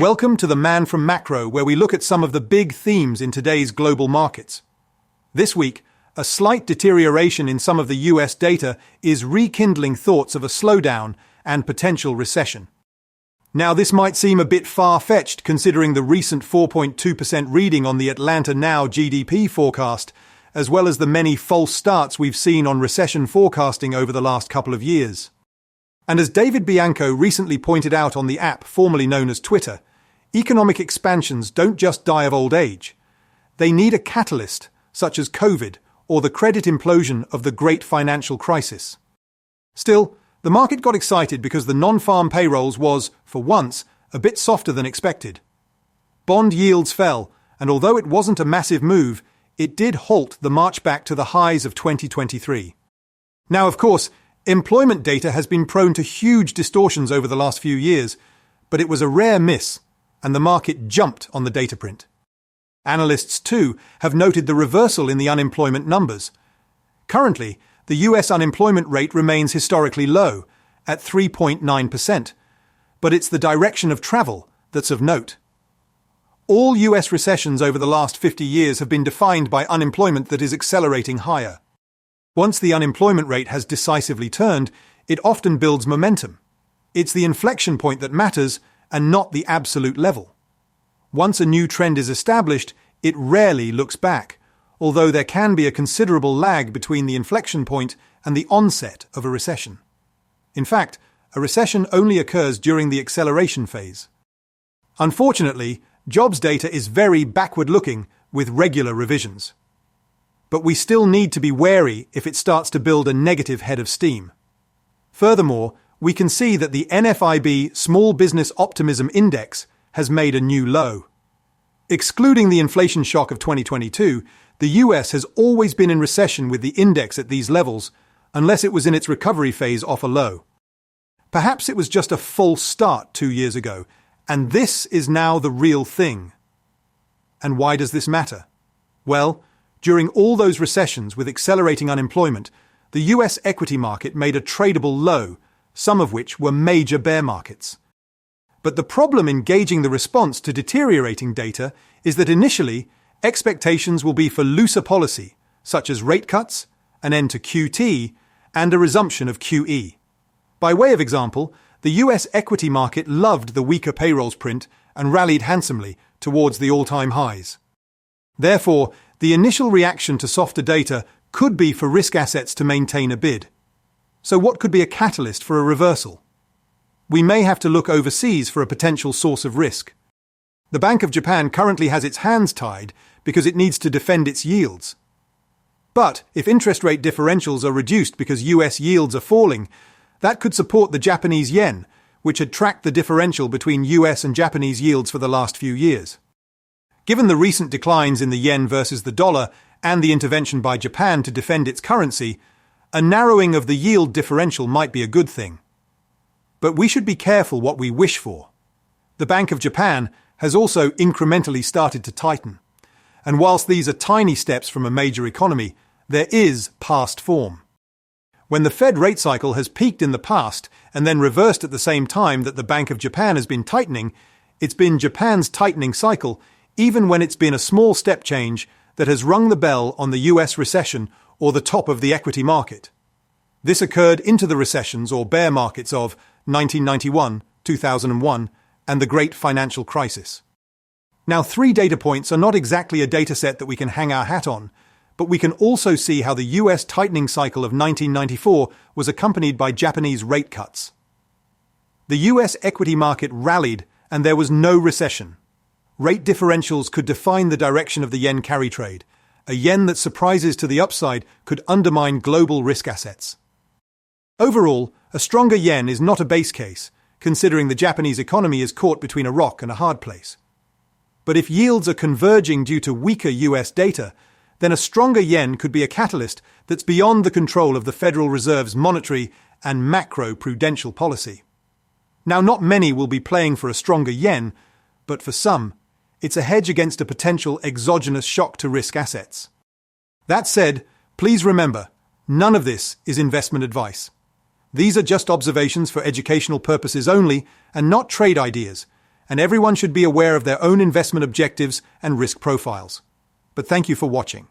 Welcome to the Man from Macro, where we look at some of the big themes in today's global markets. This week, a slight deterioration in some of the US data is rekindling thoughts of a slowdown and potential recession. Now, this might seem a bit far-fetched considering the recent 4.2% reading on the Atlanta Now GDP forecast, as well as the many false starts we've seen on recession forecasting over the last couple of years. And as David Bianco recently pointed out on the app formerly known as Twitter, economic expansions don't just die of old age. They need a catalyst, such as COVID or the credit implosion of the great financial crisis. Still, the market got excited because the non-farm payrolls was, for once, a bit softer than expected. Bond yields fell, and although it wasn't a massive move, it did halt the march back to the highs of 2023. Now, of course, employment data has been prone to huge distortions over the last few years, but it was a rare miss, and the market jumped on the data print. Analysts, too, have noted the reversal in the unemployment numbers. Currently, the US unemployment rate remains historically low, at 3.9%, but it's the direction of travel that's of note. All US recessions over the last 50 years have been defined by unemployment that is accelerating higher. Once the unemployment rate has decisively turned, it often builds momentum. It's the inflection point that matters, and not the absolute level. Once a new trend is established, it rarely looks back, although there can be a considerable lag between the inflection point and the onset of a recession. In fact, a recession only occurs during the acceleration phase. Unfortunately, jobs data is very backward-looking with regular revisions. But we still need to be wary if it starts to build a negative head of steam. Furthermore, we can see that the NFIB Small Business Optimism Index has made a new low. Excluding the inflation shock of 2022, the US has always been in recession with the index at these levels, unless it was in its recovery phase off a low. Perhaps it was just a false start 2 years ago, and this is now the real thing. And why does this matter? Well, during all those recessions with accelerating unemployment, the US equity market made a tradable low, some of which were major bear markets. But the problem in gauging the response to deteriorating data is that initially, expectations will be for looser policy, such as rate cuts, an end to QT, and a resumption of QE. By way of example, the US equity market loved the weaker payrolls print and rallied handsomely towards the all-time highs. Therefore, the initial reaction to softer data could be for risk assets to maintain a bid. So what could be a catalyst for a reversal? We may have to look overseas for a potential source of risk. The Bank of Japan currently has its hands tied because it needs to defend its yields. But if interest rate differentials are reduced because US yields are falling, that could support the Japanese yen, which had tracked the differential between US and Japanese yields for the last few years. Given the recent declines in the yen versus the dollar and the intervention by Japan to defend its currency, a narrowing of the yield differential might be a good thing. But we should be careful what we wish for. The Bank of Japan has also incrementally started to tighten. And whilst these are tiny steps from a major economy, there is past form. When the Fed rate cycle has peaked in the past and then reversed at the same time that the Bank of Japan has been tightening, it's been Japan's tightening cycle, even when it's been a small step change, that has rung the bell on the US recession or the top of the equity market. This occurred into the recessions or bear markets of 1991, 2001, and the Great Financial Crisis. Now, 3 data points are not exactly a data set that we can hang our hat on, but we can also see how the US tightening cycle of 1994 was accompanied by Japanese rate cuts. The US equity market rallied and there was no recession. Rate differentials could define the direction of the yen carry trade. A yen that surprises to the upside could undermine global risk assets. Overall, a stronger yen is not a base case, considering the Japanese economy is caught between a rock and a hard place. But if yields are converging due to weaker US data, then a stronger yen could be a catalyst that's beyond the control of the Federal Reserve's monetary and macro-prudential policy. Now, not many will be playing for a stronger yen, but for some, it's a hedge against a potential exogenous shock to risk assets. That said, please remember, none of this is investment advice. These are just observations for educational purposes only and not trade ideas, and everyone should be aware of their own investment objectives and risk profiles. But thank you for watching.